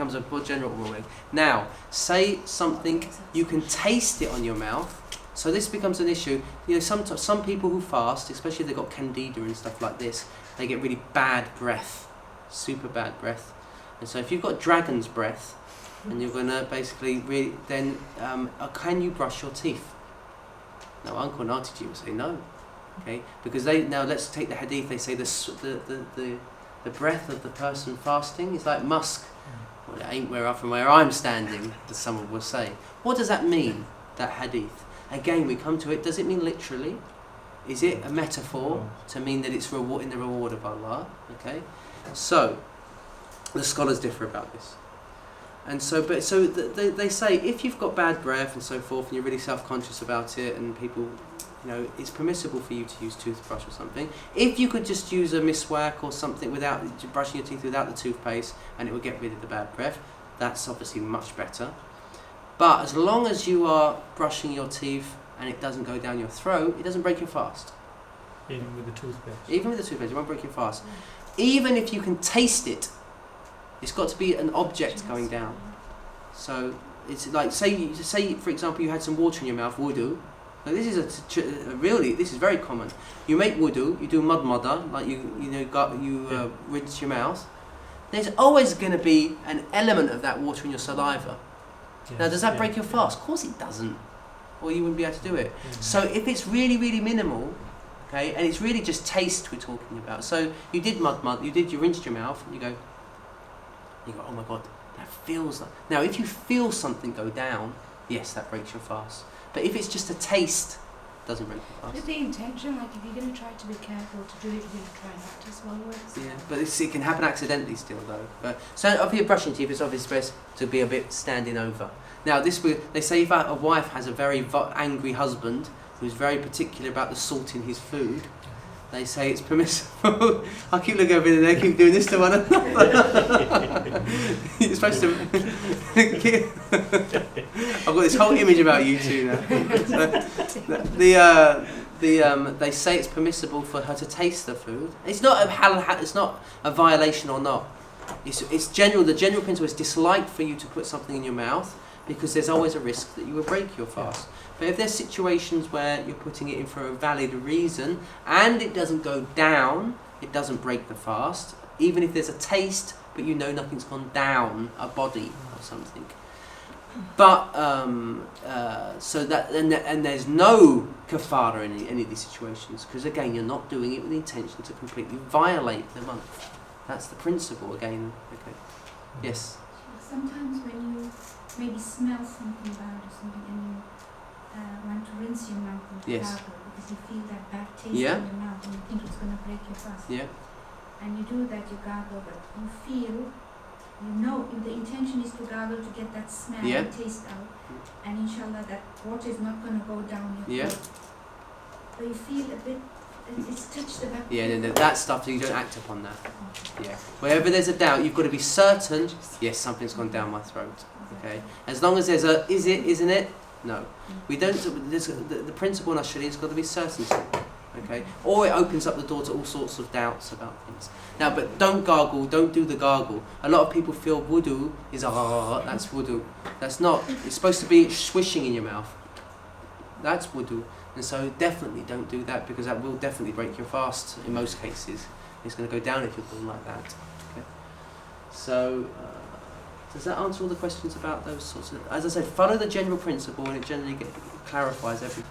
becomes a general ruling. Now, say something, you can taste it on your mouth. So this becomes an issue. You know, some people who fast, especially if they've got candida and stuff like this, they get really bad breath, super bad breath. And so if you've got dragon's breath, and you're going to basically then can you brush your teeth? Now, Uncle and Auntie G will say no, okay? Because now let's take the hadith. They say the breath of the person fasting is like musk. Well, it ain't from where I'm standing, as someone will say. What does that mean? That hadith. Again, we come to it. Does it mean literally? Is it a metaphor to mean that it's in the reward of Allah? Okay. So the scholars differ about this. And so, they say if you've got bad breath and so forth, and you're really self-conscious about it, and people, you know, it's permissible for you to use toothbrush or something. If you could just use a miswak or something without brushing your teeth without the toothpaste, and it would get rid of the bad breath, that's obviously much better. But as long as you are brushing your teeth and it doesn't go down your throat, it doesn't break your fast. Even with the toothpaste. Even with the toothpaste, it won't break your fast. Even if you can taste it. It's got to be an object going down. So it's like say for example you had some water in your mouth, wudu. Now this is this is very common. You make wudu, you do mudmada, like you rinse your mouth. There's always going to be an element of that water in your saliva. Yes, now does that break your fast? Of course it doesn't. Or you wouldn't be able to do it. Mm-hmm. So if it's really, really minimal, okay, and it's really just taste we're talking about. So you did you rinsed your mouth, and you go, oh my God, that feels like... Now, if you feel something go down, yes, that breaks your fast. But if it's just a taste, it doesn't break your fast. With the intention, like if you're going to try to be careful to do it, you're going to try not to swallow it. Yeah, but it can happen accidentally still, though. So if you're brushing teeth, it's obviously best to be a bit standing over. Now, they say if a wife has a very angry husband who's very particular about the salt in his food, they say it's permissible. I keep looking over there, they keep doing this to one another. You're supposed to... I've got this whole image about you two now. They say it's permissible for her to taste the food. It's not a violation or not. It's general. The general principle is disliked for you to put something in your mouth because there's always a risk that you will break your fast. But if there's situations where you're putting it in for a valid reason and it doesn't go down, it doesn't break the fast, even if there's a taste, but you know nothing's gone down a body or something. But so that and there's no kafara in any of these situations because again you're not doing it with the intention to completely violate the month. That's the principle again. Okay. Yes. Sometimes when you maybe smell something bad or something and you want to rinse your mouth and gargle because you feel that bad taste in your mouth and you think it's going to break your fast. Yeah. And you do that, you gargle, but you feel, you know, if the intention is to gargle to get that smell and taste out, and inshallah that water is not going to go down your throat. But you feel a bit, it's touched the back. Yeah, no, that stuff, you don't act upon that. Yeah. Wherever there's a doubt, you've got to be certain, yes, something's gone down my throat. Okay. As long as there's a, is it, isn't it? No. We don't, the principle in our sharia has got to be certainty. Okay. Or it opens up the door to all sorts of doubts about things. Now, but don't gargle, don't do the gargle. A lot of people feel wudu is that's wudu. That's not. It's supposed to be swishing in your mouth. That's wudu. And so definitely don't do that because that will definitely break your fast in most cases. It's going to go down if you're doing like that. Okay. So, does that answer all the questions about those sorts of... As I said, follow the general principle and it generally clarifies everything.